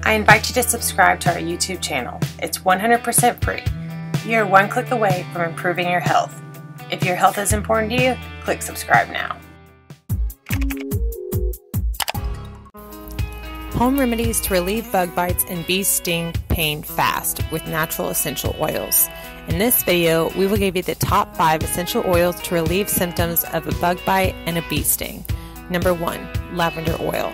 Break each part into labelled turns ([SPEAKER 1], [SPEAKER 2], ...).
[SPEAKER 1] I invite you to subscribe to our YouTube channel. It's 100% free. You're one click away from improving your health. If your health is important to you, click subscribe now. Home remedies to relieve bug bites and bee sting pain fast with natural essential oils. In this video, we will give you the top 5 essential oils to relieve symptoms of a bug bite and a bee sting. Number 1, lavender oil.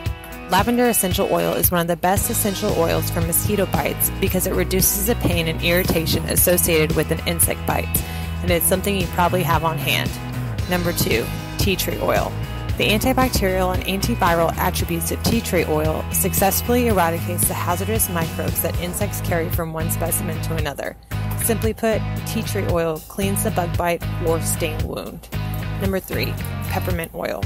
[SPEAKER 1] Lavender essential oil is one of the best essential oils for mosquito bites because it reduces the pain and irritation associated with an insect bite, and it's something you probably have on hand. Number 2, tea tree oil. The antibacterial and antiviral attributes of tea tree oil successfully eradicates the hazardous microbes that insects carry from one specimen to another. Simply put, tea tree oil cleans the bug bite or sting wound. Number 3, peppermint oil.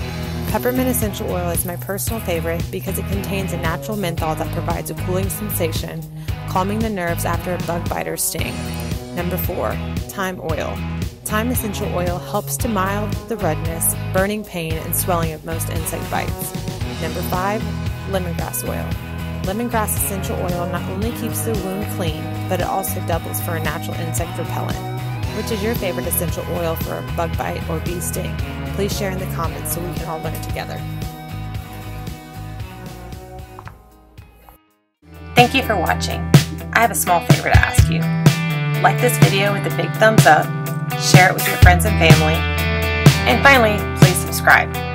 [SPEAKER 1] Peppermint essential oil is my personal favorite because it contains a natural menthol that provides a cooling sensation, calming the nerves after a bug bite or sting. Number 4, thyme oil. Thyme essential oil helps to mild the redness, burning pain, and swelling of most insect bites. Number 5, lemongrass oil. Lemongrass essential oil not only keeps the wound clean, but it also doubles for a natural insect repellent. Which is your favorite essential oil for a bug bite or bee sting? Please share in the comments so we can all learn together. Thank you for watching. I have a small favor to ask you. Like this video with a big thumbs up, share it with your friends and family, and finally, please subscribe.